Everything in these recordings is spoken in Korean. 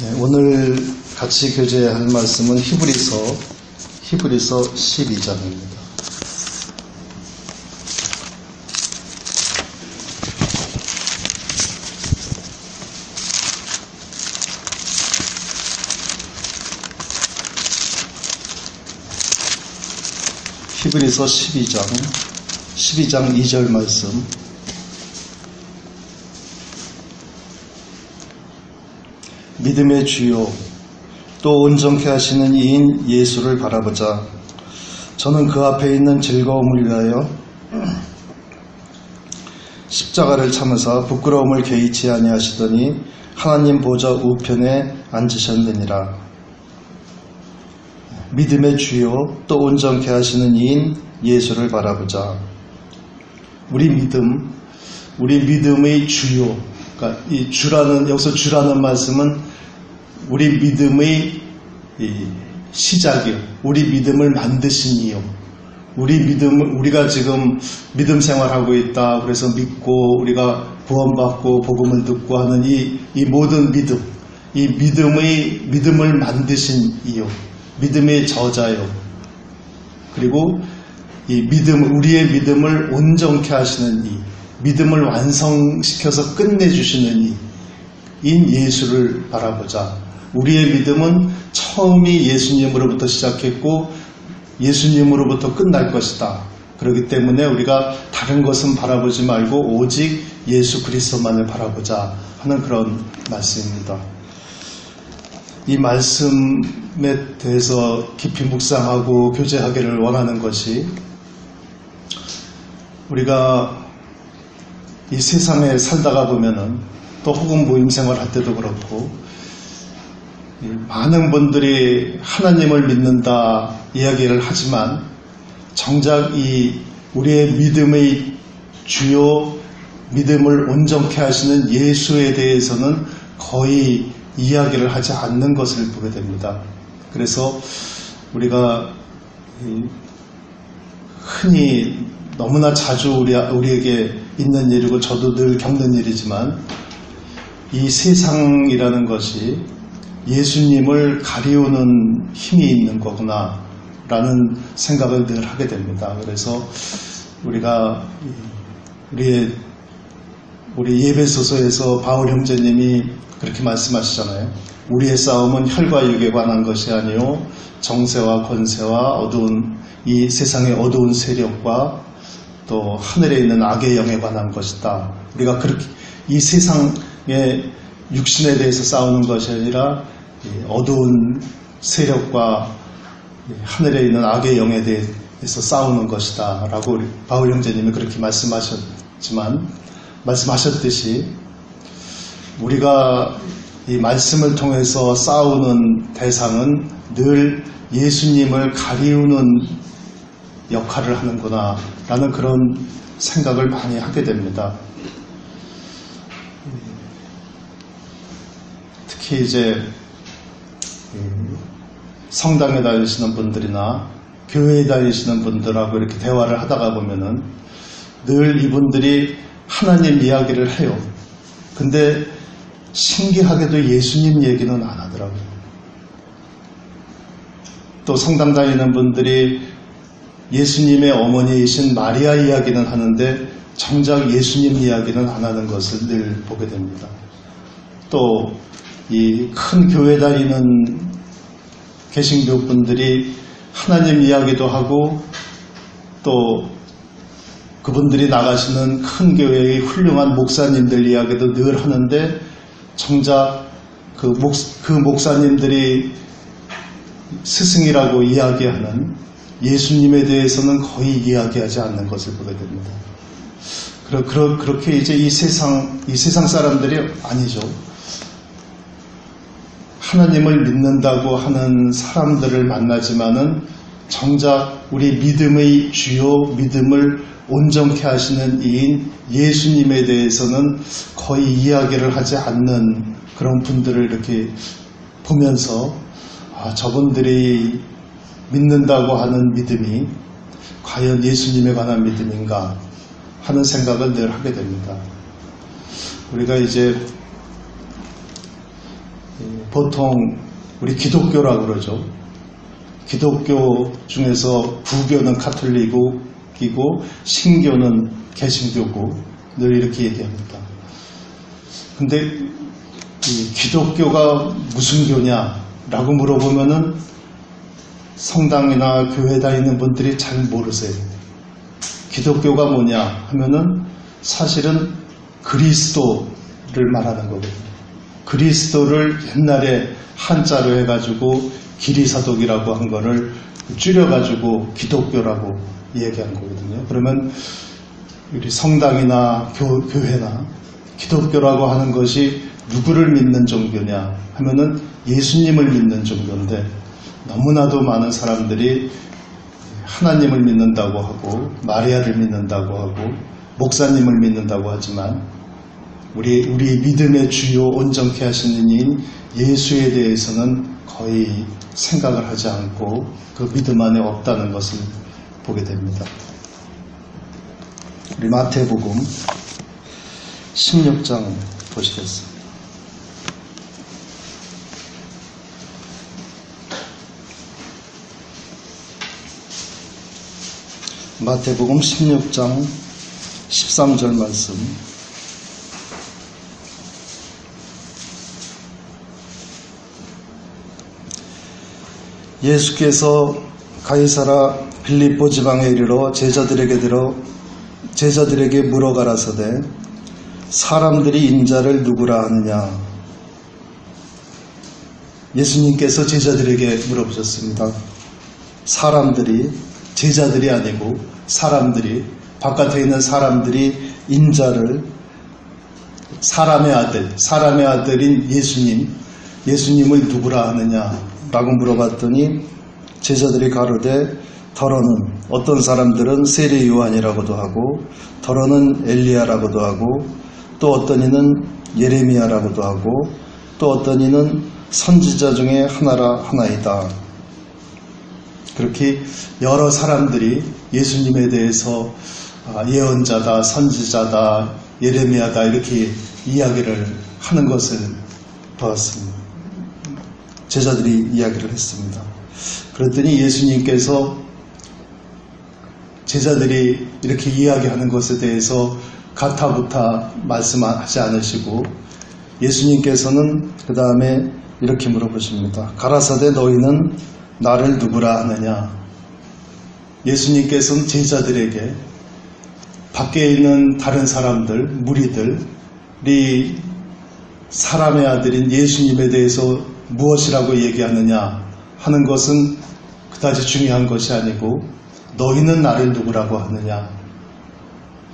네, 오늘 같이 교제할 말씀은 히브리서 12장입니다. 히브리서 12장 2절 말씀. 믿음의 주요 또 온전케 하시는 이인 예수를 바라보자. 저는 그 앞에 있는 즐거움을 위하여 십자가를 참으사 부끄러움을 개의치 아니하시더니 하나님 보좌 우편에 앉으셨느니라. 믿음의 주요 또 온전케 하시는 이인 예수를 바라보자. 우리 믿음의 주요, 그러니까 이 주라는, 여기서 주라는 말씀은 우리 믿음의 시작이요, 우리 믿음을 만드신 이요, 우리가 지금 믿음 생활하고 있다, 그래서 믿고 우리가 구원받고 복음을 듣고 하는 이 모든 믿음을 만드신 이요, 믿음의 저자요, 그리고 우리의 믿음을 온전케 하시는 이, 믿음을 완성시켜서 끝내주시는 이인 예수를 바라보자. 우리의 믿음은 처음이 예수님으로부터 시작했고 예수님으로부터 끝날 것이다. 그렇기 때문에 우리가 다른 것은 바라보지 말고 오직 예수 그리스도만을 바라보자 하는 그런 말씀입니다. 이 말씀에 대해서 깊이 묵상하고 교제하기를 원하는 것이, 우리가 이 세상에 살다가 보면은, 또 혹은 모임생활 할 때도 그렇고, 많은 분들이 하나님을 믿는다 이야기를 하지만 정작 우리의 믿음의 주요, 믿음을 온전케 하시는 예수에 대해서는 거의 이야기를 하지 않는 것을 보게 됩니다. 그래서 우리가 흔히 너무나 자주 우리에게 있는 일이고 저도 늘 겪는 일이지만, 이 세상이라는 것이 예수님을 가리우는 힘이 있는 거구나 라는 생각을 늘 하게 됩니다. 그래서 우리가 우리 예배소서에서 바울 형제님이 그렇게 말씀하시잖아요. 우리의 싸움은 혈과 육에 관한 것이 아니요 정세와 권세와 어두운 이 세상의 어두운 세력과 또 하늘에 있는 악의 영에 관한 것이다. 우리가 그렇게 이 세상의 육신에 대해서 싸우는 것이 아니라 어두운 세력과 하늘에 있는 악의 영에 대해서 싸우는 것이다 라고 바울 형제님이 그렇게 말씀하셨듯이, 우리가 이 말씀을 통해서 싸우는 대상은 늘 예수님을 가리우는 역할을 하는구나 라는 그런 생각을 많이 하게 됩니다. 특히 이제 성당에 다니시는 분들이나 교회에 다니시는 분들하고 이렇게 대화를 하다가 보면은 늘 이분들이 하나님 이야기를 해요. 근데 신기하게도 예수님 얘기는 안 하더라고요. 또 성당 다니는 분들이 예수님의 어머니이신 마리아 이야기는 하는데 정작 예수님 이야기는 안 하는 것을 늘 보게 됩니다. 또 이 큰 교회 다니는 개신교 분들이 하나님 이야기도 하고, 또 그분들이 나가시는 큰 교회의 훌륭한 목사님들 이야기도 늘 하는데 정작 그 목사님들이 스승이라고 이야기하는 예수님에 대해서는 거의 이야기하지 않는 것을 보게 됩니다. 그렇게 이제 이 세상 사람들이 아니죠. 하나님을 믿는다고 하는 사람들을 만나지만은 정작 우리 믿음의 주요, 믿음을 온전케 하시는 이인 예수님에 대해서는 거의 이야기를 하지 않는 그런 분들을 이렇게 보면서, 저분들이 믿는다고 하는 믿음이 과연 예수님에 관한 믿음인가 하는 생각을 늘 하게 됩니다. 우리가 이제 보통 우리 기독교라고 그러죠. 기독교 중에서 부교는 카톨릭이고 신교는 개신교고 늘 이렇게 얘기합니다. 근데 이 기독교가 무슨 교냐라고 물어보면은 성당이나 교회 다니는 분들이 잘 모르세요. 기독교가 뭐냐 하면은 사실은 그리스도를 말하는 거거든요. 그리스도를 옛날에 한자로 해가지고 기리사독이라고 한 거를 줄여가지고 기독교라고 얘기한 거거든요. 그러면 우리 성당이나 교회나 기독교라고 하는 것이 누구를 믿는 종교냐 하면은 예수님을 믿는 종교인데, 너무나도 많은 사람들이 하나님을 믿는다고 하고 마리아를 믿는다고 하고 목사님을 믿는다고 하지만 우리 믿음의 주요 온전케 하시는 이인 예수에 대해서는 거의 생각을 하지 않고 그 믿음 안에 없다는 것을 보게 됩니다. 우리 마태복음 16장 보시겠습니다. 마태복음 16장 13절 말씀. 예수께서 가이사라 빌립보 지방에 이르러 제자들에게 물어 가라사대 사람들이 인자를 누구라 하느냐. 예수님께서 제자들에게 물어보셨습니다. 사람들이, 제자들이 아니고 사람들이, 바깥에 있는 사람들이 인자를, 사람의 아들인 예수님을 누구라 하느냐라고 물어봤더니 제자들이 가로되 더러는, 어떤 사람들은 세례 요한이라고도 하고 더러는 엘리야라고도 하고 또 어떤 이는 예레미야라고도 하고 또 어떤 이는 선지자 중에 하나이다. 그렇게 여러 사람들이 예수님에 대해서 예언자다, 선지자다, 예레미야다 이렇게 이야기를 하는 것을 보았습니다. 제자들이 이야기를 했습니다. 그랬더니 예수님께서 제자들이 이렇게 이야기하는 것에 대해서 가타부타 말씀하지 않으시고 예수님께서는 그 다음에 이렇게 물어보십니다. 가라사대 너희는 나를 누구라 하느냐. 예수님께서는 제자들에게 밖에 있는 다른 사람들, 무리들이 사람의 아들인 예수님에 대해서 무엇이라고 얘기하느냐 하는 것은 그다지 중요한 것이 아니고 너희는 나를 누구라고 하느냐,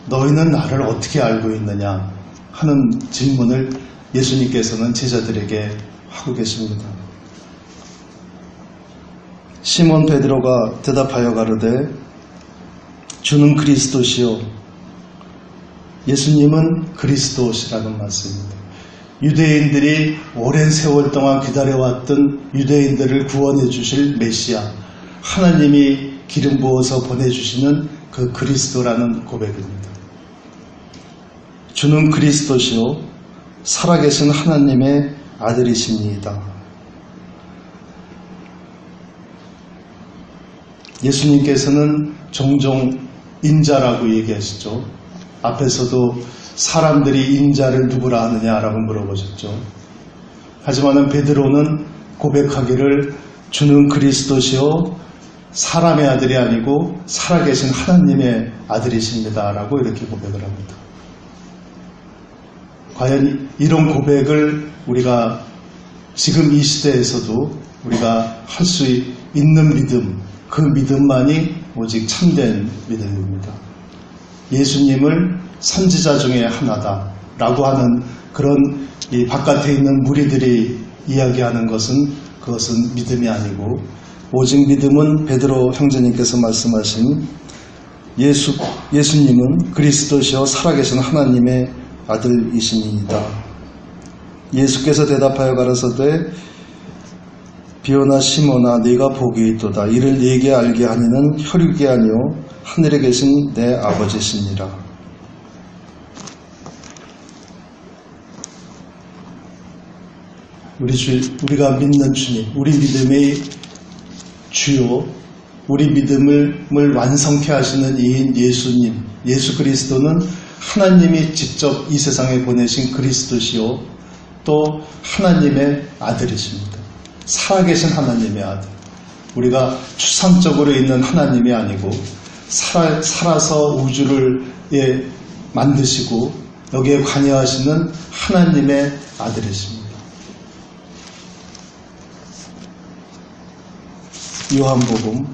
너희는 나를 어떻게 알고 있느냐 하는 질문을 예수님께서는 제자들에게 하고 계십니다. 시몬 베드로가 대답하여 가로되 주는 그리스도시요. 예수님은 그리스도시라는 말씀입니다. 유대인들이 오랜 세월 동안 기다려왔던 유대인들을 구원해 주실 메시아, 하나님이 기름 부어서 보내주시는 그 그리스도라는 고백입니다. 주는 그리스도시요 살아계신 하나님의 아들이십니다. 예수님께서는 종종 인자라고 얘기하시죠. 앞에서도 사람들이 인자를 누구라 하느냐라고 물어보셨죠. 하지만 베드로는 고백하기를 주는 그리스도시요 사람의 아들이 아니고 살아계신 하나님의 아들이십니다라고 이렇게 고백을 합니다. 과연 이런 고백을 우리가 지금 이 시대에서도 우리가 할 수 있는 믿음, 그 믿음만이 오직 참된 믿음입니다. 예수님을 선지자 중에 하나다라고 하는 그런 이 바깥에 있는 무리들이 이야기하는 그것은 믿음이 아니고 오직 믿음은 베드로 형제님께서 말씀하신 예수님은 그리스도시요 살아계신 하나님의 아들이시니이다. 예수께서 대답하여 가라사대 비오나 시모나 네가 복이 있도다. 이를 네게 알게 하니는 혈육이 아니요 하늘에 계신 내 아버지시니라. 우리가 믿는 주님, 우리 믿음의 주요, 우리 믿음을 완성케 하시는 이인 예수님, 예수 그리스도는 하나님이 직접 이 세상에 보내신 그리스도시요, 또 하나님의 아들이십니다. 살아계신 하나님의 아들. 우리가 추상적으로 있는 하나님이 아니고 살아서 우주를 만드시고 여기에 관여하시는 하나님의 아들이십니다. 요한복음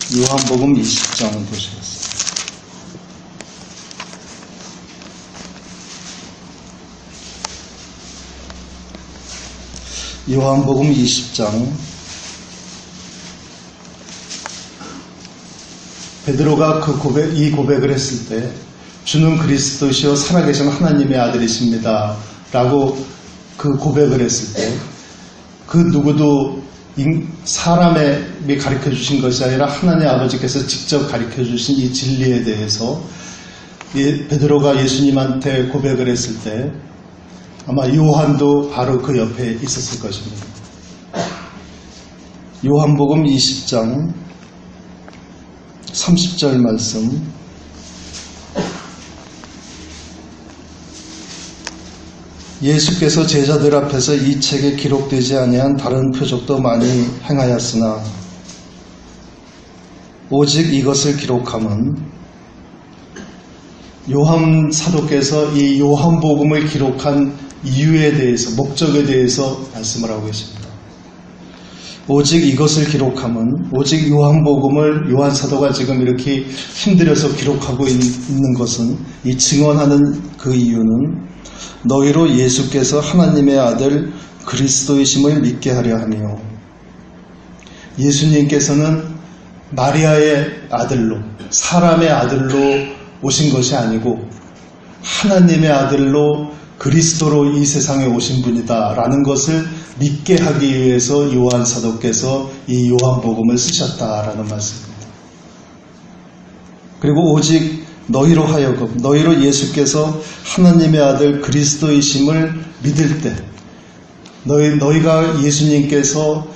20장 보시겠습니다. 요한복음 20장. 베드로가 이 고백을 했을 때 주는 그리스도시요 살아계신 하나님의 아들이십니다 라고 그 고백을 했을 때 그 누구도 사람이 가르쳐 주신 것이 아니라 하나님 아버지께서 직접 가르쳐 주신 이 진리에 대해서 베드로가 예수님한테 고백을 했을 때 아마 요한도 바로 그 옆에 있었을 것입니다. 요한복음 20장 30절 말씀. 예수께서 제자들 앞에서 이 책에 기록되지 아니한 다른 표적도 많이 행하였으나 오직 이것을 기록함은, 요한 사도께서 이 요한복음을 기록한 이유에 대해서, 목적에 대해서 말씀을 하고 계십니다. 오직 이것을 기록함은, 오직 요한복음을 요한 사도가 지금 이렇게 힘들어서 기록하고 있는 것은, 이 증언하는 그 이유는 너희로 예수께서 하나님의 아들 그리스도이심을 믿게 하려 하며, 예수님께서는 마리아의 아들로, 사람의 아들로 오신 것이 아니고 하나님의 아들로 그리스도로 이 세상에 오신 분이다 라는 것을 믿게 하기 위해서 요한 사도께서 이 요한복음을 쓰셨다라는 말씀입니다. 그리고 오직 너희로 하여금, 너희로 예수께서 하나님의 아들 그리스도이심을 믿을 때, 너희가 예수님께서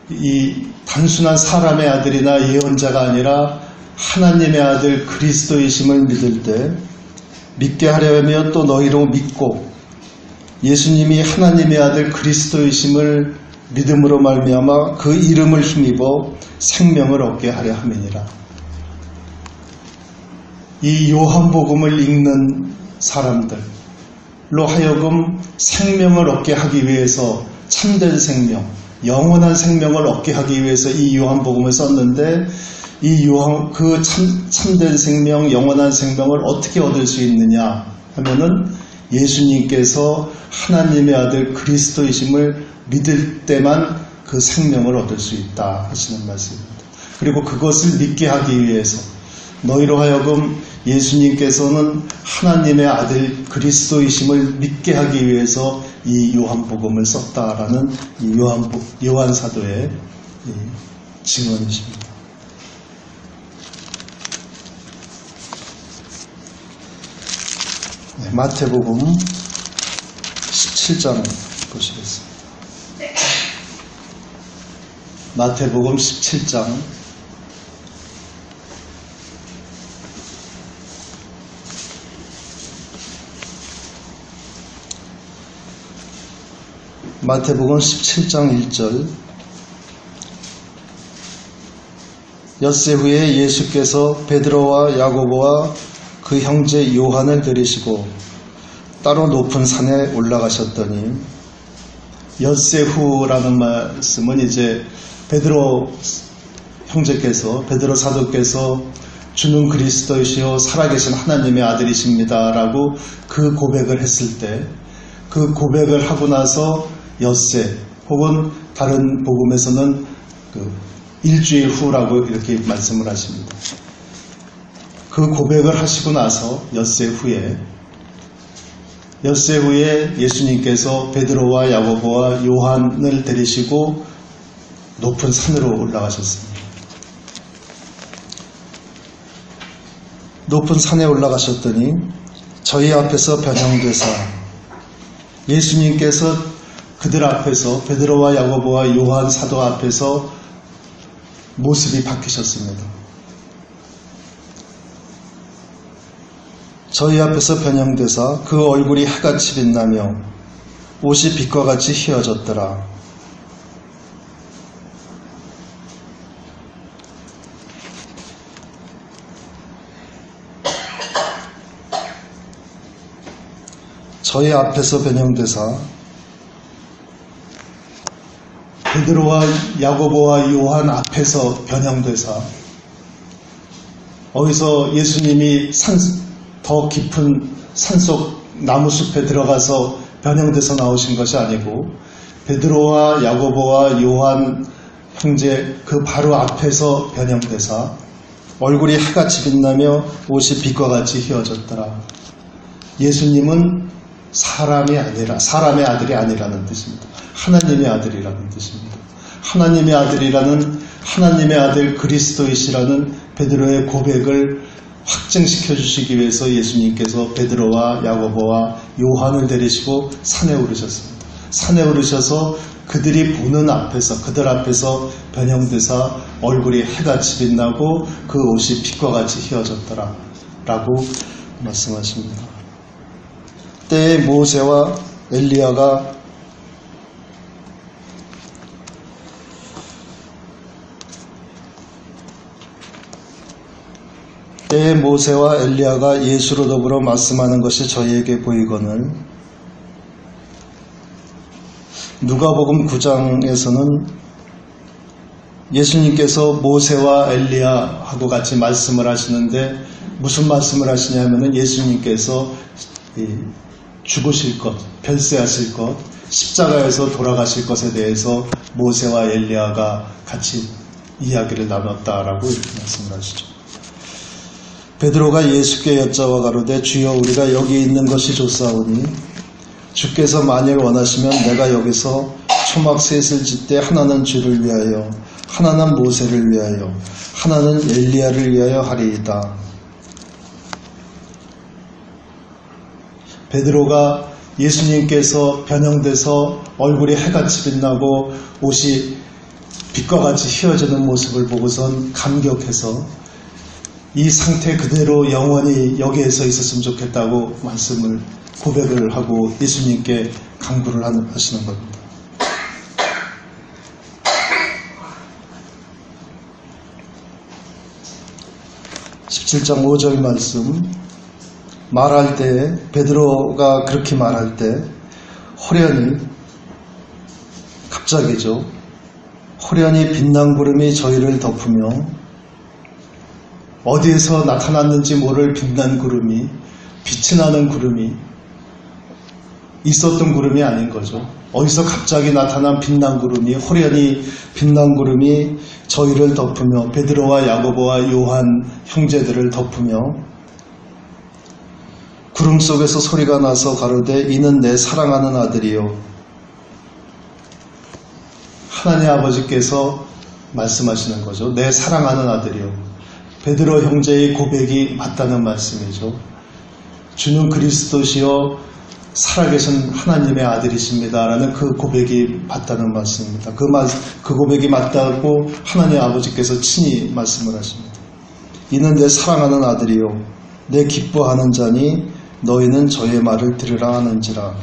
이 단순한 사람의 아들이나 예언자가 아니라 하나님의 아들 그리스도이심을 믿을 때, 믿게 하려면 또 너희로 믿고 예수님이 하나님의 아들 그리스도이심을 믿음으로 말미암아 그 이름을 힘입어 생명을 얻게 하려 함이니라. 이 요한복음을 읽는 사람들로 하여금 생명을 얻게 하기 위해서, 참된 생명, 영원한 생명을 얻게 하기 위해서 이 요한복음을 썼는데, 그 참된 생명, 영원한 생명을 어떻게 얻을 수 있느냐 하면은 예수님께서 하나님의 아들 그리스도이심을 믿을 때만 그 생명을 얻을 수 있다 하시는 말씀입니다. 그리고 그것을 믿게 하기 위해서 너희로 하여금 예수님께서는 하나님의 아들 그리스도이심을 믿게 하기 위해서 이 요한복음을 썼다라는 이 요한 사도의 증언이십니다. 마태복음 17장 보시겠습니다. 마태복음 17장 마태복음 17장 1절. 엿새 후에 예수께서 베드로와 야고보와 그 형제 요한을 데리시고 따로 높은 산에 올라가셨더니, 엿새 후라는 말씀은 이제 베드로 형제께서, 베드로 사도께서 주는 그리스도이시요 살아계신 하나님의 아들이십니다 라고 그 고백을 했을 때, 그 고백을 하고 나서 엿새, 혹은 다른 복음에서는 일주일 후라고 이렇게 말씀을 하십니다. 그 고백을 하시고 나서 엿새 후에 예수님께서 베드로와 야고보와 요한을 데리시고 높은 산으로 올라가셨습니다. 높은 산에 올라가셨더니 저희 앞에서 변형되사 예수님께서 그들 앞에서 베드로와 야고보와 요한 사도 앞에서 모습이 바뀌셨습니다. 저희 앞에서 변형되사 그 얼굴이 해같이 빛나며 옷이 빛과 같이 휘어졌더라. 저희 앞에서 변형되사 베드로와 야고보와 요한 앞에서 변형되사 어디서 예수님이 더 깊은 산속 나무숲에 들어가서 변형돼서 나오신 것이 아니고 베드로와 야고보와 요한 형제 그 바로 앞에서 변형돼서 얼굴이 해같이 빛나며 옷이 빛과 같이 휘어졌더라. 예수님은 사람의 아들이 아니라는 뜻입니다. 하나님의 아들이라는 뜻입니다. 하나님의 아들이라는 하나님의 아들 그리스도이시라는 베드로의 고백을 확증시켜 주시기 위해서 예수님께서 베드로와 야고보와 요한을 데리시고 산에 오르셨습니다. 산에 오르셔서 그들 앞에서 변형되사 얼굴이 해같이 빛나고 그 옷이 빛과 같이 휘어졌더라 라고 말씀하십니다. 때에 모세와 엘리야가 예수로 더불어 말씀하는 것이 저희에게 보이거늘 누가복음 9장에서는 예수님께서 모세와 엘리야하고 같이 말씀을 하시는데 무슨 말씀을 하시냐면은 예수님께서 죽으실 것, 별세하실 것, 십자가에서 돌아가실 것에 대해서 모세와 엘리야가 같이 이야기를 나눴다라고 이렇게 말씀을 하시죠. 베드로가 예수께 여짜와 가로되 주여 우리가 여기 있는 것이 좋사오니 주께서 만일 원하시면 내가 여기서 초막 셋을 짓되 하나는 주를 위하여 하나는 모세를 위하여 하나는 엘리야를 위하여 하리이다. 베드로가 예수님께서 변형돼서 얼굴이 해같이 빛나고 옷이 빛과 같이 휘어지는 모습을 보고선 감격해서 이 상태 그대로 영원히 여기에서 있었으면 좋겠다고 고백을 하고 예수님께 간구를 하시는 겁니다. 17장 5절 말씀 말할 때 베드로가 그렇게 말할 때 호련히 갑자기죠. 호련히 빛난 구름이 저희를 덮으며 어디에서 나타났는지 모를 빛난 구름이 빛이 나는 구름이 있었던 구름이 아닌 거죠. 어디서 갑자기 나타난 빛난 구름이 호련히 빛난 구름이 저희를 덮으며 베드로와 야고보와 요한 형제들을 덮으며 구름 속에서 소리가 나서 가로되 이는 내 사랑하는 아들이요. 하나님 아버지께서 말씀하시는 거죠. 내 사랑하는 아들이요. 베드로 형제의 고백이 맞다는 말씀이죠. 주는 그리스도시요 살아계신 하나님의 아들이십니다 라는 그 고백이 맞다는 말씀입니다. 그 고백이 맞다고 하나님 아버지께서 친히 말씀을 하십니다. 이는 내 사랑하는 아들이요 내 기뻐하는 자니 너희는 저의 말을 들으라 하는지라.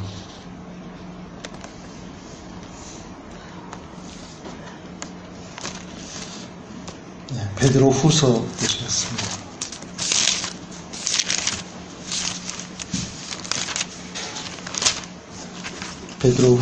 베드로 후서 보시겠습니다. 베드로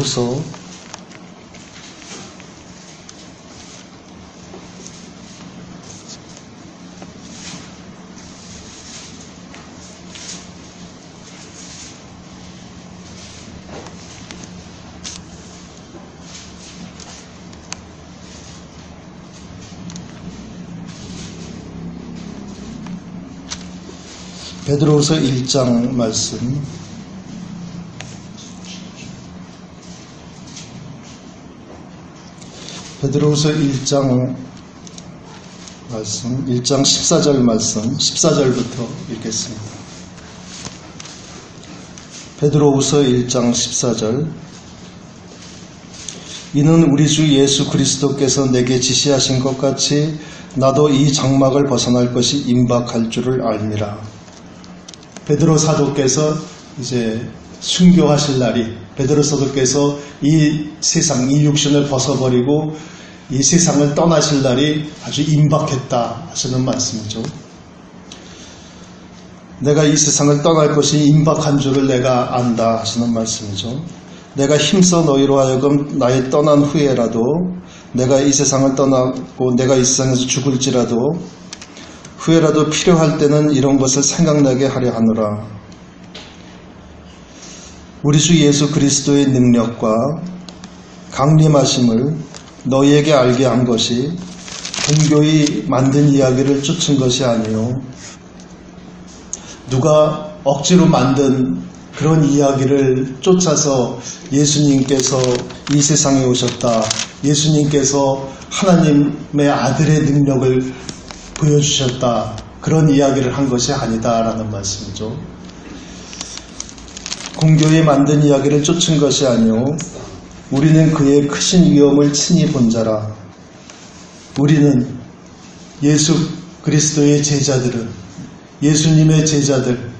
후서 1장 말씀 베드로후서 1장 말씀 1장 14절 말씀 14절부터 읽겠습니다. 베드로후서 1장 14절. 이는 우리 주 예수 그리스도께서 내게 지시하신 것 같이 나도 이 장막을 벗어날 것이 임박할 줄을 알미라. 베드로 사도께서 이제 순교하실 날이, 베드로 사도께서 이 세상, 이 육신을 벗어버리고 이 세상을 떠나실 날이 아주 임박했다 하시는 말씀이죠. 내가 이 세상을 떠날 것이 임박한 줄을 내가 안다 하시는 말씀이죠. 내가 힘써 너희로 하여금 나의 떠난 후에라도 내가 이 세상을 떠나고 내가 이 세상에서 죽을지라도 후에라도 필요할 때는 이런 것을 생각나게 하려 하노라. 우리 주 예수 그리스도의 능력과 강림하심을 너희에게 알게 한 것이 공교히 만든 이야기를 쫓은 것이 아니요 누가 억지로 만든 그런 이야기를 쫓아서 예수님께서 이 세상에 오셨다, 예수님께서 하나님의 아들의 능력을 보여주셨다, 그런 이야기를 한 것이 아니다라는 말씀이죠. 공교히 만든 이야기를 쫓은 것이 아니요 우리는 그의 크신 위엄을 친히 본 자라. 우리는 예수 그리스도의 제자들은, 예수님의 제자들,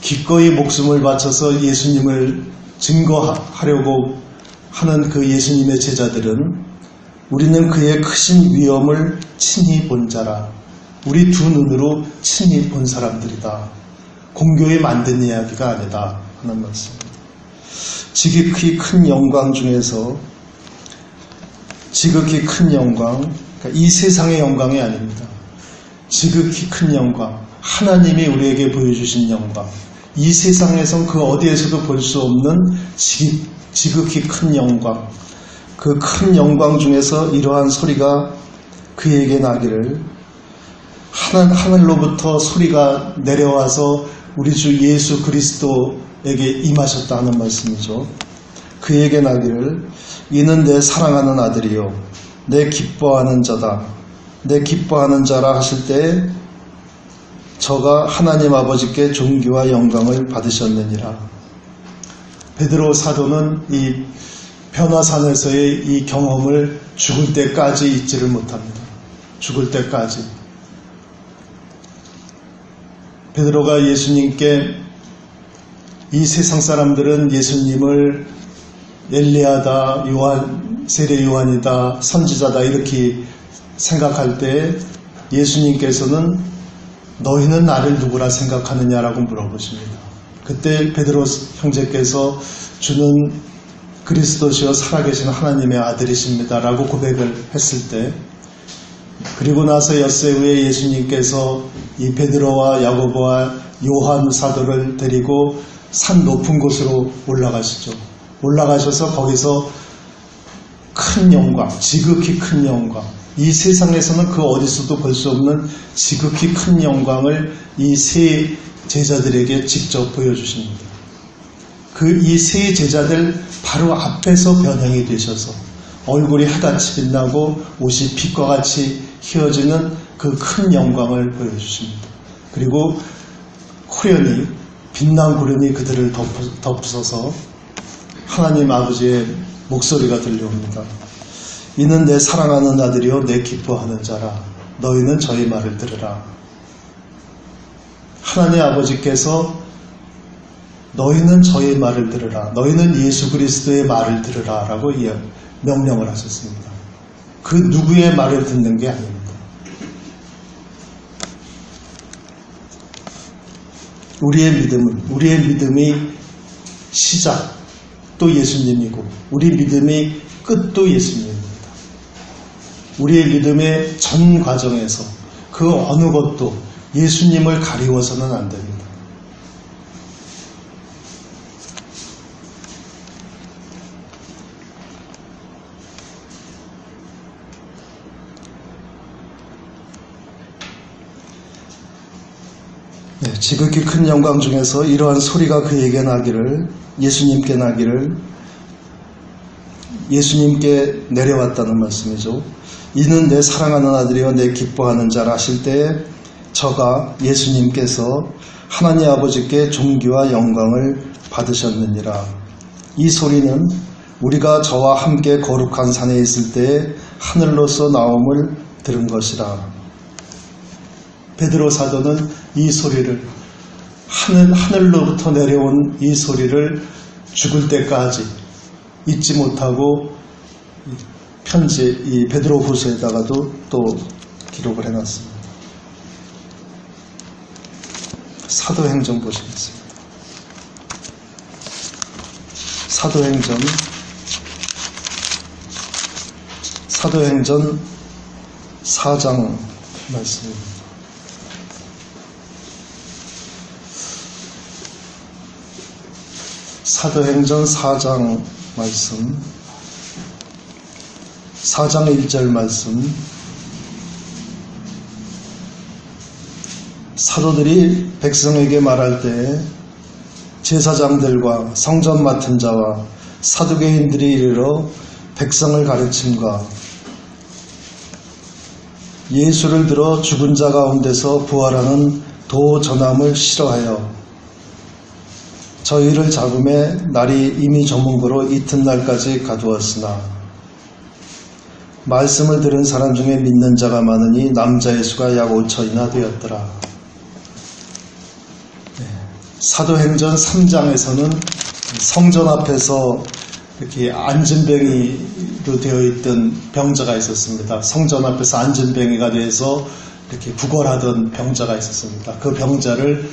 기꺼이 목숨을 바쳐서 예수님을 증거하려고 하는 그 예수님의 제자들은 우리는 그의 크신 위엄을 친히 본 자라. 우리 두 눈으로 친히 본 사람들이다. 공교히 만든 이야기가 아니다 하는 말씀입니다. 지극히 큰 영광 중에서 지극히 큰 영광, 그러니까 이 세상의 영광이 아닙니다. 지극히 큰 영광, 하나님이 우리에게 보여주신 영광, 이 세상에선 그 어디에서도 볼 수 없는 지극히 큰 영광, 그 큰 영광 중에서 이러한 소리가 그에게 나기를, 하늘로부터 소리가 내려와서 우리 주 예수 그리스도에게 임하셨다 하는 말씀이죠. 그에게 나기를, 이는 내 사랑하는 아들이요 내 기뻐하는 자다, 내 기뻐하는 자라 하실 때 저가 하나님 아버지께 존귀와 영광을 받으셨느니라. 베드로 사도는 이 변화산에서의 이 경험을 죽을 때까지 잊지를 못합니다. 죽을 때까지. 베드로가 예수님께, 이 세상 사람들은 예수님을 엘리야다, 세례 요한이다, 선지자다 이렇게 생각할 때 예수님께서는 너희는 나를 누구라 생각하느냐라고 물어보십니다. 그때 베드로 형제께서 주는 그리스도시여 살아계신 하나님의 아들이십니다라고 고백을 했을 때, 그리고 나서 엿새 후에 예수님께서 이 베드로와 야고보와 요한 사도를 데리고 산 높은 곳으로 올라가시죠. 올라가셔서 거기서 큰 영광, 지극히 큰 영광, 이 세상에서는 그 어디서도 볼 수 없는 지극히 큰 영광을 이 세 제자들에게 직접 보여주십니다. 이 세 제자들 바로 앞에서 변형이 되셔서 얼굴이 하얗게 빛나고 옷이 빛과 같이 휘어지는 그 큰 영광을 보여주십니다. 그리고 호련히 빛난 구름이 그들을 덮어서 하나님 아버지의 목소리가 들려옵니다. 이는 내 사랑하는 아들이요 내 기뻐하는 자라. 너희는 저희 말을 들으라. 하나님 아버지께서 너희는 저희 말을 들으라, 너희는 예수 그리스도의 말을 들으라 라고 명령을 하셨습니다. 그 누구의 말을 듣는 게 아닙니다. 우리의 믿음이 시작도 예수님이고 우리 믿음이 끝도 예수님입니다. 우리의 믿음의 전 과정에서 그 어느 것도 예수님을 가리워서는 안 됩니다. 네, 지극히 큰 영광 중에서 이러한 소리가 그에게 나기를, 예수님께 나기를, 예수님께 내려왔다는 말씀이죠. 이는 내 사랑하는 아들이요 내 기뻐하는 자라 하실 때 저가 예수님께서 하나님 아버지께 존귀와 영광을 받으셨느니라. 이 소리는 우리가 저와 함께 거룩한 산에 있을 때에 하늘로서 나옴을 들은 것이라. 베드로 사도는 이 소리를 하늘로부터 내려온 이 소리를 죽을 때까지 잊지 못하고 편지 이 베드로 후서에다가도 또 기록을 해놨습니다. 사도행전 보시겠습니다. 사도행전 4장 말씀입니다. 사도행전 4장 말씀, 4장 1절 말씀. 사도들이 백성에게 말할 때 제사장들과 성전 맡은 자와 사두개인들이 이르러 백성을 가르침과 예수를 들어 죽은 자 가운데서 부활하는 도 전함을 싫어하여 저희를 잡음에 날이 이미 저문고로 이튿날까지 가두었으나 말씀을 들은 사람 중에 믿는 자가 많으니 남자의 수가 약 5천이나 되었더라. 사도행전 3장에서는 성전 앞에서 이렇게 안전뱅이로 되어 있던 병자가 있었습니다. 성전 앞에서 안전뱅이가 돼서 이렇게 구걸하던 병자가 있었습니다. 그 병자를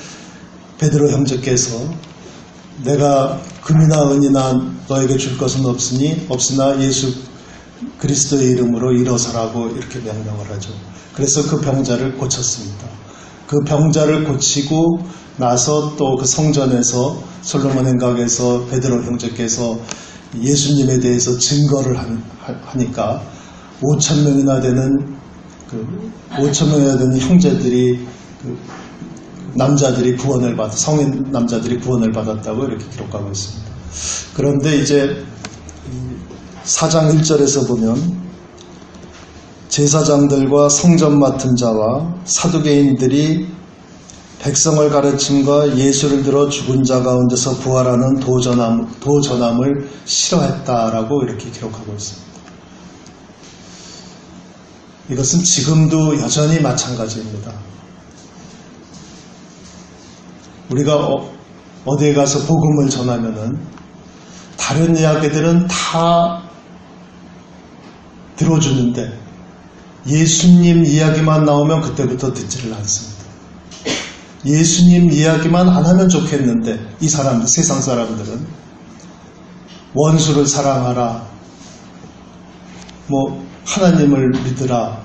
베드로 형제께서 내가 금이나 은이나 너에게 줄 것은 없으나 예수 그리스도의 이름으로 일어서라고 이렇게 명령을 하죠. 그래서 그 병자를 고쳤습니다. 그 병자를 고치고 나서 또 그 성전에서 솔로몬 행각에서 베드로 형제께서 예수님에 대해서 증거를 하니까 5,000명이나 되는 5,000명이나 되는 형제들이 남자들이 구원을 성인 남자들이 구원을 받았다고 이렇게 기록하고 있습니다. 그런데 이제 4장 1절에서 보면 제사장들과 성전 맡은 자와 사두개인들이 백성을 가르침과 예수를 들어 죽은 자 가운데서 부활하는 도 전함을 싫어했다라고 이렇게 기록하고 있습니다. 이것은 지금도 여전히 마찬가지입니다. 우리가 어디에 가서 복음을 전하면은 다른 이야기들은 다 들어주는데 예수님 이야기만 나오면 그때부터 듣지를 않습니다. 예수님 이야기만 안 하면 좋겠는데 이 사람들, 세상 사람들은 원수를 사랑하라, 하나님을 믿으라,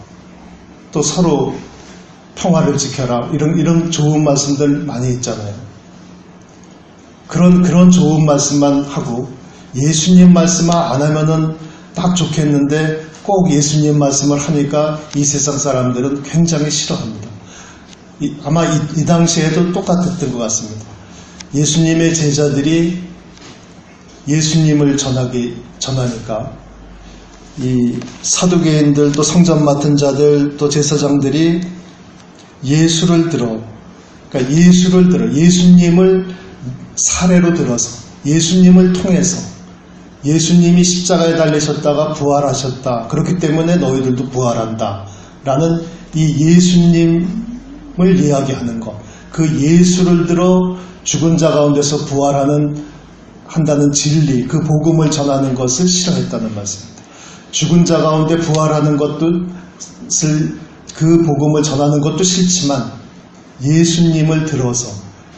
또 서로 평화를 지켜라, 이런 좋은 말씀들 많이 있잖아요. 그런 좋은 말씀만 하고 예수님 말씀만 안 하면은 딱 좋겠는데 꼭 예수님 말씀을 하니까 이 세상 사람들은 굉장히 싫어합니다. 아마 이 당시에도 똑같았던 것 같습니다. 예수님의 제자들이 예수님을 전하니까 이 사두개인들 또 성전 맡은 자들 또 제사장들이 예수를 들어 예수님을 사례로 들어서 예수님을 통해서 예수님이 십자가에 달리셨다가 부활하셨다. 그렇기 때문에 너희들도 부활한다. 라는 이 예수님을 이야기하는 것. 그 예수를 들어 죽은 자 가운데서 한다는 진리, 그 복음을 전하는 것을 싫어했다는 말씀입니다. 죽은 자 가운데 부활하는 그 복음을 전하는 것도 싫지만 예수님을 들어서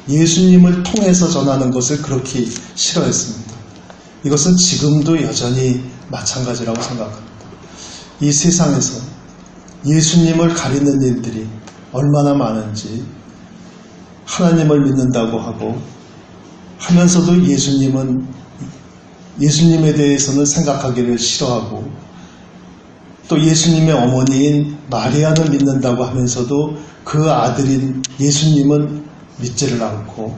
예수님을 통해서 전하는 것을 그렇게 싫어했습니다. 이것은 지금도 여전히 마찬가지라고 생각합니다. 이 세상에서 예수님을 가리는 일들이 얼마나 많은지 하나님을 믿는다고 하고 하면서도 예수님에 대해서는 생각하기를 싫어하고 또 예수님의 어머니인 마리아를 믿는다고 하면서도 그 아들인 예수님은 믿지를 않고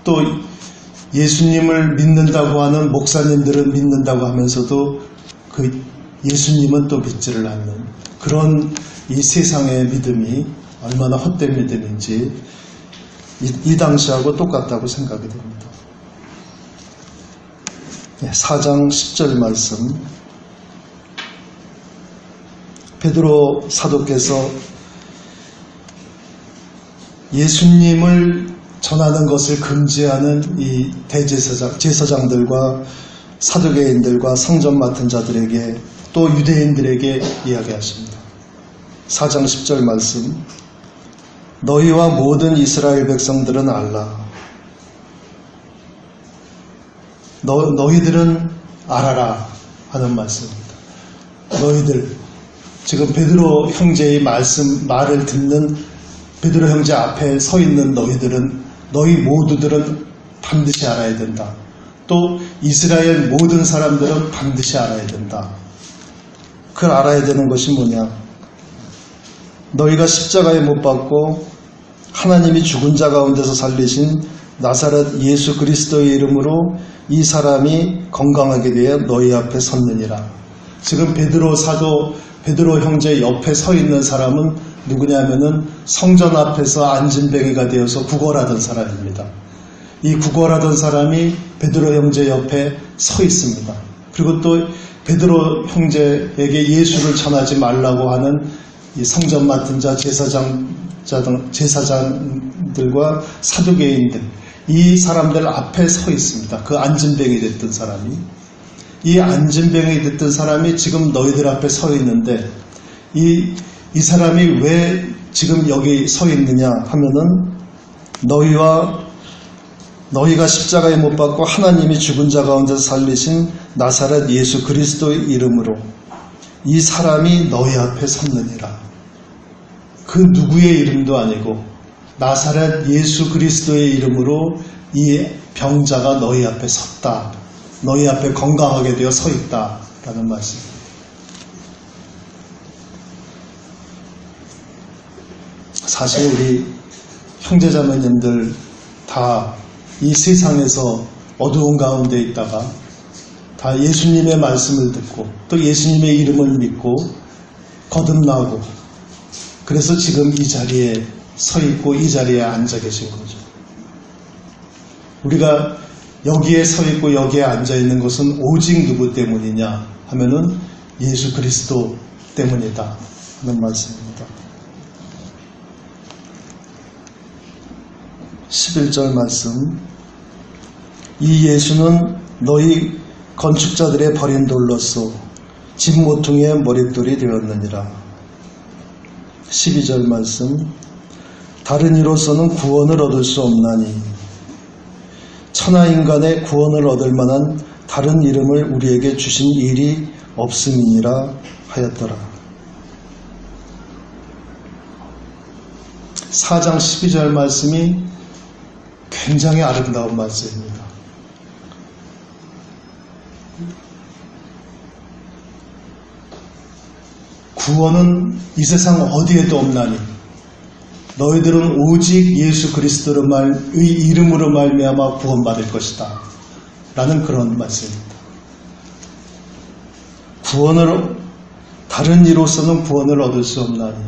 또 예수님을 믿는다고 하는 목사님들은 믿는다고 하면서도 그 예수님은 또 믿지를 않는 그런 이 세상의 믿음이 얼마나 헛된 믿음인지 이 당시하고 똑같다고 생각이 됩니다. 4장 10절 말씀. 베드로 사도께서 예수님을 전하는 것을 금지하는 이 제사장들과 사두개인들과 성전 맡은 자들에게 또 유대인들에게 이야기하십니다. 4장 10절 말씀. 너희와 모든 이스라엘 백성들은 알라. 너희들은 알아라 하는 말씀입니다. 너희들, 지금 베드로 형제의 말을 듣는 베드로 형제 앞에 서 있는 너희 모두들은 반드시 알아야 된다. 또 이스라엘 모든 사람들은 반드시 알아야 된다. 그걸 알아야 되는 것이 뭐냐? 너희가 십자가에 못 박고 하나님이 죽은 자 가운데서 살리신 나사렛 예수 그리스도의 이름으로 이 사람이 건강하게 되어 너희 앞에 섰느니라. 지금 베드로 형제 옆에 서 있는 사람은 누구냐면은 성전 앞에서 안진뱅이가 되어서 구걸하던 사람입니다. 이 구걸하던 사람이 베드로 형제 옆에 서 있습니다. 그리고 또 베드로 형제에게 예수를 전하지 말라고 하는 이 성전 맡은 자, 제사장들과 사두개인들, 이 사람들 앞에 서 있습니다. 그 안진뱅이 됐던 사람이. 이 안진뱅이 됐던 사람이 지금 너희들 앞에 서 있는데 이 사람이 왜 지금 여기 서 있느냐 하면은 너희가 십자가에 못 박고 하나님이 죽은 자 가운데서 살리신 나사렛 예수 그리스도의 이름으로 이 사람이 너희 앞에 섰느니라. 그 누구의 이름도 아니고 나사렛 예수 그리스도의 이름으로 이 병자가 너희 앞에 섰다. 너희 앞에 건강하게 되어 서 있다. 라는 말씀입니다. 사실 우리 형제자매님들 다 이 세상에서 어두운 가운데 있다가 다 예수님의 말씀을 듣고 또 예수님의 이름을 믿고 거듭나고 그래서 지금 이 자리에 서 있고 이 자리에 앉아 계신 거죠. 우리가 여기에 서 있고 여기에 앉아 있는 것은 오직 누구 때문이냐 하면은 예수 그리스도 때문이다 하는 말씀입니다. 11절 말씀. 이 예수는 너희 건축자들의 버린 돌로서 집 모퉁이의 머릿돌이 되었느니라. 12절 말씀. 다른 이로서는 구원을 얻을 수 없나니 천하인간의 구원을 얻을 만한 다른 이름을 우리에게 주신 일이 없음이니라 하였더라. 4장 12절 말씀이 굉장히 아름다운 말씀입니다. 구원은 이 세상 어디에도 없나니 너희들은 오직 예수 그리스도의 이름으로 말미암아 구원받을 것이다. 라는 그런 말씀입니다. 다른 이로서는 구원을 얻을 수 없나니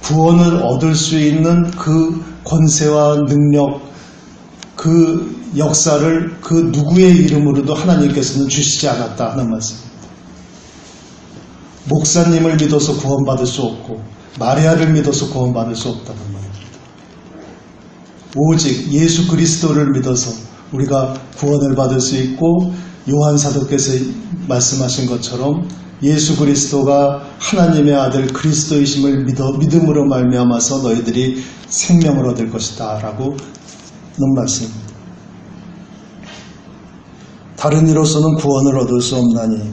구원을 얻을 수 있는 그 권세와 능력, 그 역사를 그 누구의 이름으로도 하나님께서는 주시지 않았다 하는 말씀입니다. 목사님을 믿어서 구원받을 수 없고 마리아를 믿어서 구원받을 수 없다는 말입니다. 오직 예수 그리스도를 믿어서 우리가 구원을 받을 수 있고 요한 사도께서 말씀하신 것처럼 예수 그리스도가 하나님의 아들 그리스도이심을 믿음으로 말미암아서 너희들이 생명을 얻을 것이다 라고 하는 말씀입니다. 다른 이로서는 구원을 얻을 수 없나니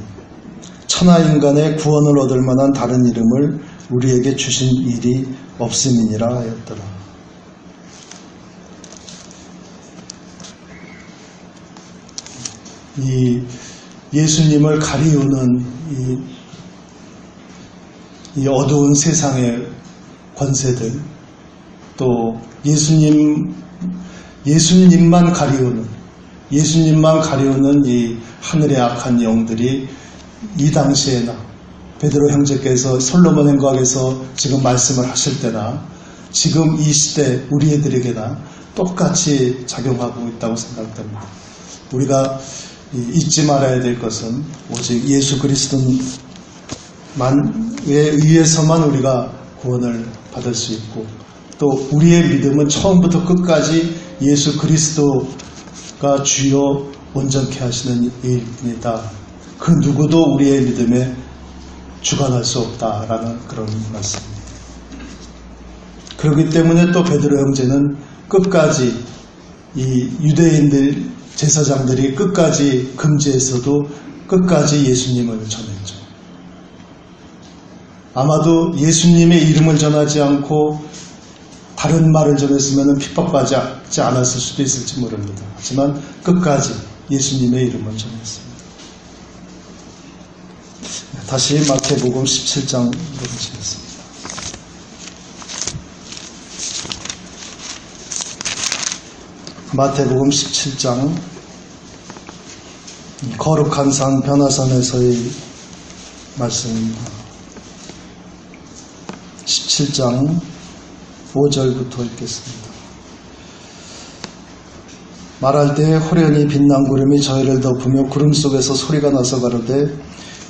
천하인간의 구원을 얻을 만한 다른 이름을 우리에게 주신 일이 없음이니라 하였더라. 이 예수님을 가리우는 이 어두운 세상의 권세들, 또 예수님만 가리우는 이 하늘의 악한 영들이 이 당시에나 베드로 형제께서 솔로몬 행각에서 지금 말씀을 하실 때나 지금 이 시대 우리 애들에게나 똑같이 작용하고 있다고 생각됩니다. 우리가 잊지 말아야 될 것은 오직 예수 그리스도만에 의해서만 우리가 구원을 받을 수 있고, 또 우리의 믿음은 처음부터 끝까지 예수 그리스도가 주요 온전케 하시는 일입니다. 그 누구도 우리의 믿음에 주관할 수 없다라는 그런 말씀입니다. 그렇기 때문에 또 베드로 형제는 끝까지 이 유대인들 제사장들이 끝까지 금지했어도 끝까지 예수님을 전했죠. 아마도 예수님의 이름을 전하지 않고 다른 말을 전했으면 핍박받지 않았을 수도 있을지 모릅니다. 하지만 끝까지 예수님의 이름을 전했습니다. 다시 마태복음 17장 보시겠습니다. 마태복음 17장, 거룩한 산 변화산에서의 말씀입니다. 17장 5절부터 읽겠습니다. 말할 때 호련히 빛난 구름이 저희를 덮으며 구름 속에서 소리가 나서 가로되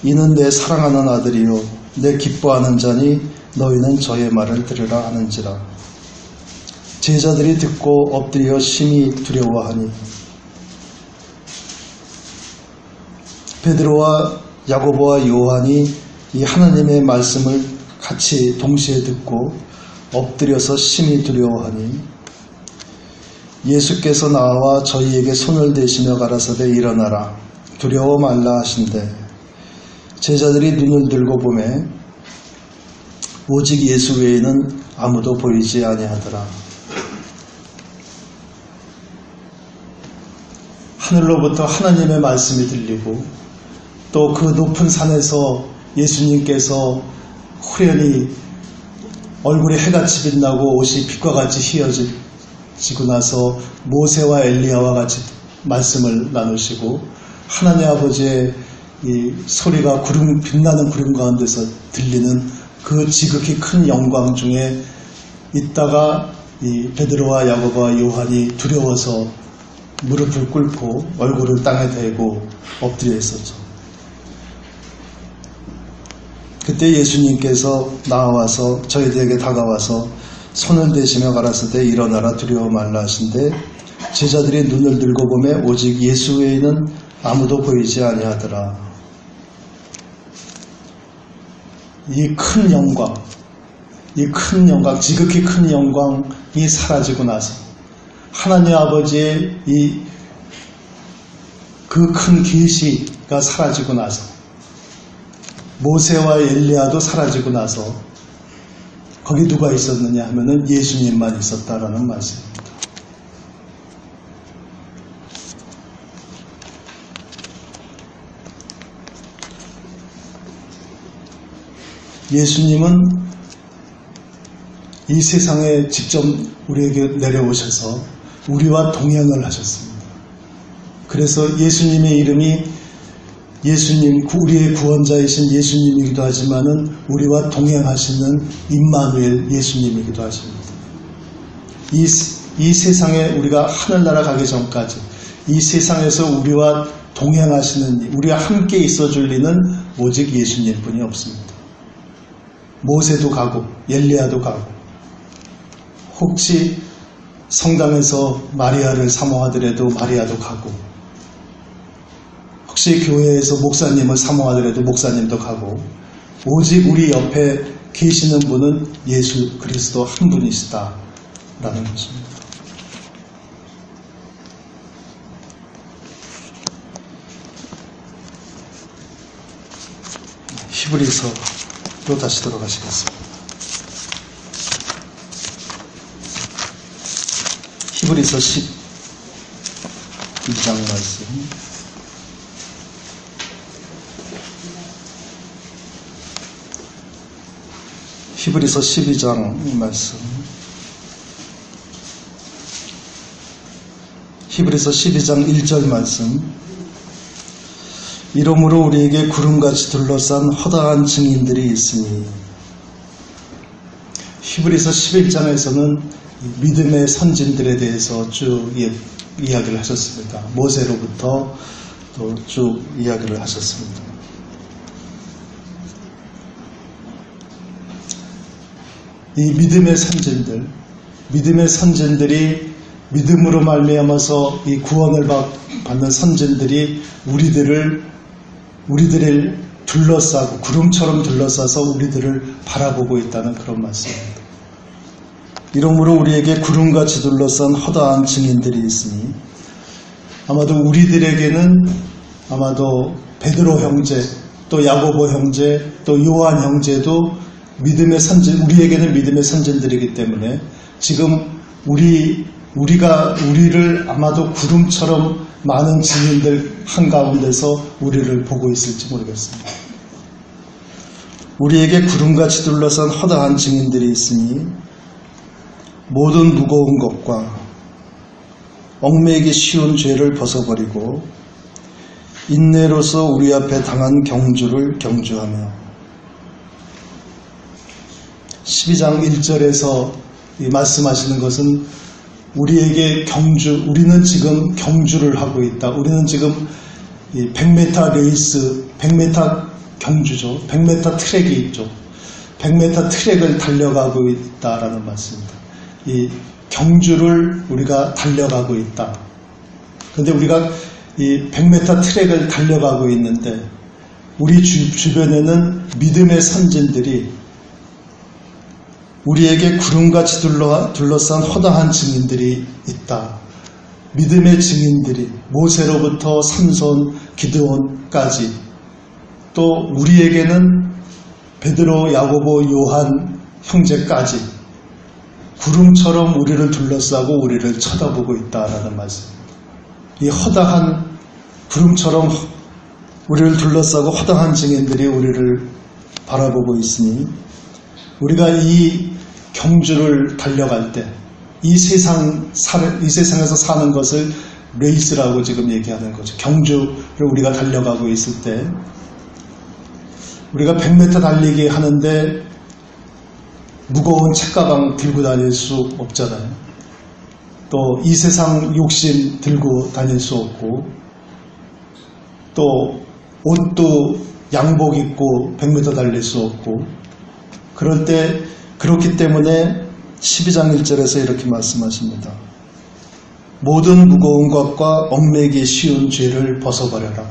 이는 내 사랑하는 아들이요 내 기뻐하는 자니 너희는 저의 말을 들으라 하는지라. 제자들이 듣고 엎드려 심히 두려워하니 베드로와 야고보와 요한이 이 하나님의 말씀을 같이 동시에 듣고 엎드려서 심히 두려워하니 예수께서 나와 저희에게 손을 대시며 가라사대 일어나라 두려워 말라 하신대 제자들이 눈을 들고 보매 오직 예수 외에는 아무도 보이지 아니하더라. 하늘로부터 하나님의 말씀이 들리고 또 그 높은 산에서 예수님께서 후련히 얼굴에 해같이 빛나고 옷이 빛과 같이 휘어지고 나서 모세와 엘리야와 같이 말씀을 나누시고 하나님 아버지의 이 소리가 빛나는 구름 가운데서 들리는 그 지극히 큰 영광 중에 있다가 이 베드로와 야고보와 요한이 두려워서 무릎을 꿇고 얼굴을 땅에 대고 엎드려 있었죠. 그때 예수님께서 나와서 저희들에게 다가와서 손을 대시며 가라사대 일어나라 두려워 말라 하신대 제자들이 눈을 들고 보매 오직 예수 외에는 아무도 보이지 아니하더라. 이 큰 영광, 지극히 큰 영광이 사라지고 나서 하나님 아버지의 그 큰 계시가 사라지고 나서 모세와 엘리야도 사라지고 나서 거기 누가 있었느냐 하면은 예수님만 있었다라는 말씀입니다. 예수님은 이 세상에 직접 우리에게 내려오셔서 우리와 동행을 하셨습니다. 그래서 예수님의 이름이 우리의 구원자이신 예수님이기도 하지만은 우리와 동행하시는 임마누엘 예수님이기도 하십니다. 이 세상에 우리가 하늘나라 가기 전까지 이 세상에서 우리와 동행하시는 우리와 함께 있어줄 리는 오직 예수님뿐이 없습니다. 모세도 가고 엘리야도 가고 혹시 성당에서 마리아를 사모하더라도 마리아도 가고 혹시 교회에서 목사님을 사모하더라도 목사님도 가고 오직 우리 옆에 계시는 분은 예수 그리스도 한 분이시다라는 것입니다. 히브리서로 다시 돌아가시겠습니다. 히브리서 12장 말씀. 히브리서 12장 말씀. 히브리서 12장 1절 말씀. 이러므로 우리에게 구름같이 둘러싼 허다한 증인들이 있으니. 히브리서 11장에서는 믿음의 선진들에 대해서 쭉 이야기를 하셨습니다. 모세로부터 또 쭉 이야기를 하셨습니다. 이 믿음의 선진들이 믿음으로 말미암아서 이 구원을 받는 선진들이 우리들을 둘러싸고 구름처럼 둘러싸서 우리들을 바라보고 있다는 그런 말씀입니다. 이러므로 우리에게 구름같이 둘러싼 허다한 증인들이 있으니 아마도 우리들에게는 아마도 베드로 형제, 또 야고보 형제, 또 요한 형제도 우리에게는 믿음의 선진들이기 때문에 지금 우리를 아마도 구름처럼 많은 증인들 한가운데서 우리를 보고 있을지 모르겠습니다. 우리에게 구름같이 둘러싼 허다한 증인들이 있으니 모든 무거운 것과 얽매이기 쉬운 죄를 벗어버리고 인내로서 우리 앞에 당한 경주를 경주하며 12장 1절에서 말씀하시는 것은 우리는 지금 경주를 하고 있다. 우리는 지금 100m 레이스, 100m 경주죠. 100m 트랙이 있죠. 100m 트랙을 달려가고 있다라는 말씀입니다. 이 경주를 우리가 달려가고 있다. 그런데 우리가 이 100m 트랙을 달려가고 있는데 우리 주변에는 믿음의 선진들이 우리에게 구름같이 둘러싼 허다한 증인들이 있다. 믿음의 증인들이 모세로부터 삼손, 기드온까지 또 우리에게는 베드로, 야고보, 요한 형제까지 구름처럼 우리를 둘러싸고 우리를 쳐다보고 있다라는 말씀입니다. 이 허다한 구름처럼 우리를 둘러싸고 허다한 증인들이 우리를 바라보고 있으니 우리가 이 경주를 달려갈 때 이 세상에서 사는 것을 레이스라고 지금 얘기하는 거죠. 경주를 우리가 달려가고 있을 때 우리가 100m 달리기 하는데 무거운 책가방 들고 다닐 수 없잖아요. 또 이 세상 욕심 들고 다닐 수 없고 또 옷도 양복 입고 100m 달릴 수 없고 그렇기 때문에 12장 1절에서 이렇게 말씀하십니다. 모든 무거운 것과 얽매이기 쉬운 죄를 벗어버려라.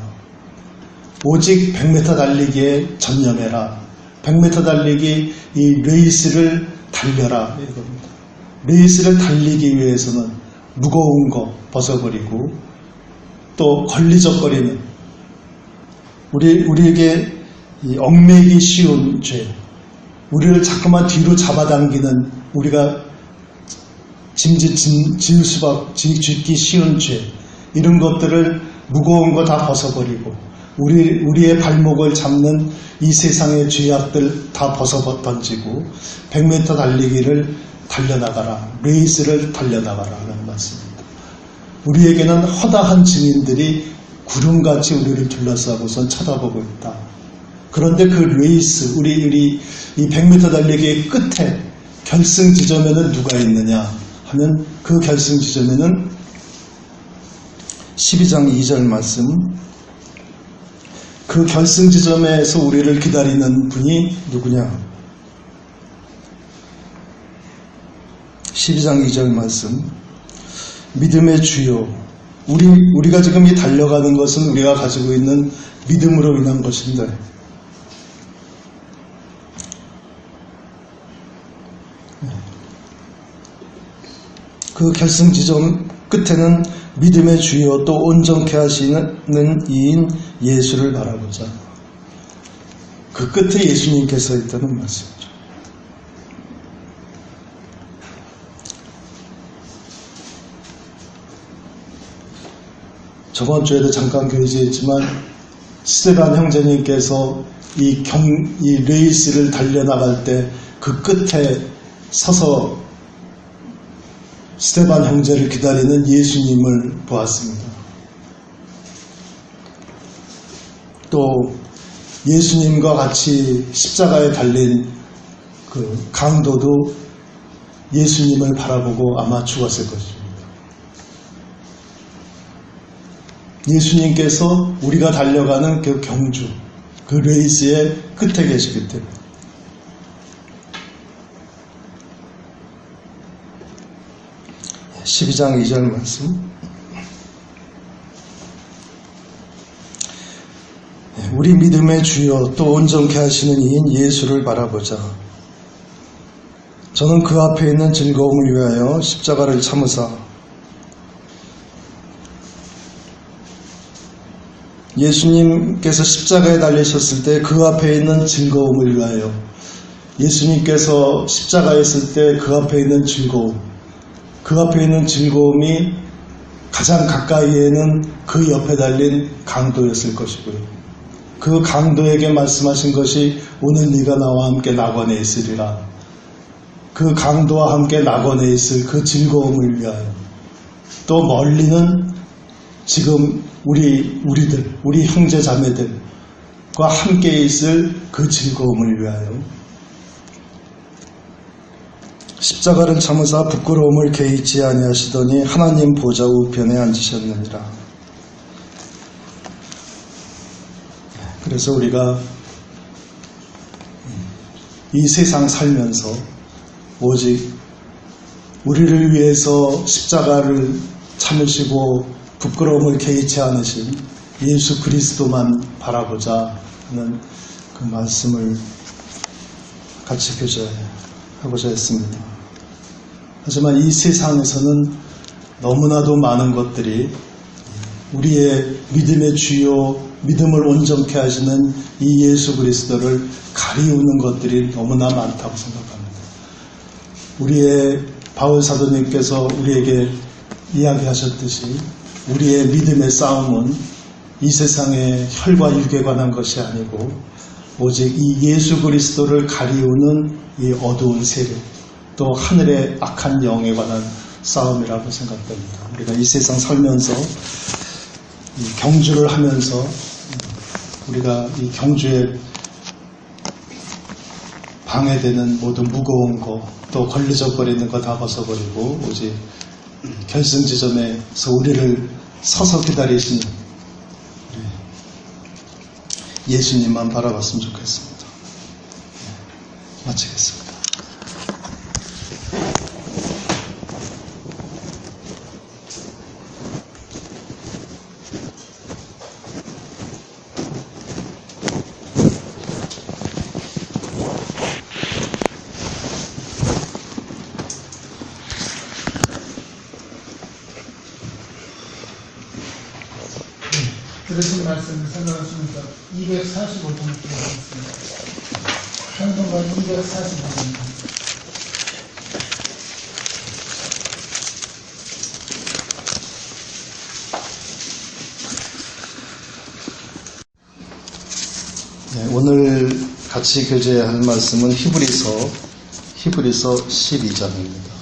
오직 100m 달리기에 전념해라. 100m 달리기 이 레이스를 달려라. 이겁니다. 레이스를 달리기 위해서는 무거운 거 벗어버리고 또 걸리적거리는 우리에게 이 얽매이기 쉬운 죄, 우리를 자꾸만 뒤로 잡아당기는 우리가 짓기 쉬운 죄, 이런 것들을 무거운 거 다 벗어버리고 우리의 발목을 잡는 이 세상의 죄악들 다 벗어 던지고 100m 달리기를 달려나가라. 레이스를 달려나가라 하는 말씀입니다. 우리에게는 허다한 증인들이 구름같이 우리를 둘러싸고선 쳐다보고 있다. 그런데 그 레이스, 우리 이 100m 달리기의 끝에 결승 지점에는 누가 있느냐 하면 그 결승 지점에는 12장 2절 말씀, 그 결승 지점에서 우리를 기다리는 분이 누구냐? 12장 2절 말씀, 믿음의 주요. 우리가 지금 이 달려가는 것은 우리가 가지고 있는 믿음으로 인한 것인데 그 결승 지점 끝에는 믿음의 주요 또 온전케 하시는 이인 예수를 바라보자. 그 끝에 예수님께서 있다는 말씀이죠. 저번 주에도 잠깐 교제했지만 스테반 형제님께서 이 레이스를 달려나갈 때 그 끝에 서서 스테반 형제를 기다리는 예수님을 보았습니다. 또 예수님과 같이 십자가에 달린 그 강도도 예수님을 바라보고 아마 죽었을 것입니다. 예수님께서 우리가 달려가는 그 경주, 그 레이스의 끝에 계시기 때문에. 12장 2절 말씀. 우리 믿음의 주여 또 온전케 하시는 이인 예수를 바라보자. 저는 그 앞에 있는 즐거움을 위하여 십자가를 참으사 예수님께서 십자가에 달리셨을 때 그 앞에 있는 즐거움을 위하여 예수님께서 십자가에 있을 때 그 앞에 있는 즐거움, 그 앞에 있는 즐거움이 가장 가까이에는 그 옆에 달린 강도였을 것이고요. 그 강도에게 말씀하신 것이 오늘 네가 나와 함께 낙원에 있으리라. 그 강도와 함께 낙원에 있을 그 즐거움을 위하여, 또 멀리는 지금 우리 형제 자매들과 함께 있을 그 즐거움을 위하여 십자가를 참으사 부끄러움을 개의치 아니하시더니 하나님 보좌 우편에 앉으셨느니라. 그래서 우리가 이 세상 살면서 오직 우리를 위해서 십자가를 참으시고 부끄러움을 개의치 않으신 예수 그리스도만 바라보자 하는 그 말씀을 같이 교제하고자 했습니다. 하지만 이 세상에서는 너무나도 많은 것들이 우리의 믿음의 주요, 믿음을 온전케 하시는 이 예수 그리스도를 가리우는 것들이 너무나 많다고 생각합니다. 우리의 바울 사도님께서 우리에게 이야기하셨듯이 우리의 믿음의 싸움은 이 세상의 혈과 육에 관한 것이 아니고 오직 이 예수 그리스도를 가리우는 이 어두운 세력, 또 하늘의 악한 영에 관한 싸움이라고 생각됩니다. 우리가 이 세상 살면서 이 경주를 하면서 우리가 이 경주에 방해되는 모든 무거운 거, 또 걸리적거리는 거 다 벗어버리고 오직 결승지점에서 우리를 서서 기다리시는 예수님만 바라봤으면 좋겠습니다. 마치겠습니다. 들으신 말씀을 생각하시면서 245번 기도하겠습니다. 찬송가 245번. 네, 오늘 같이 교제할 말씀은 히브리서 12장입니다.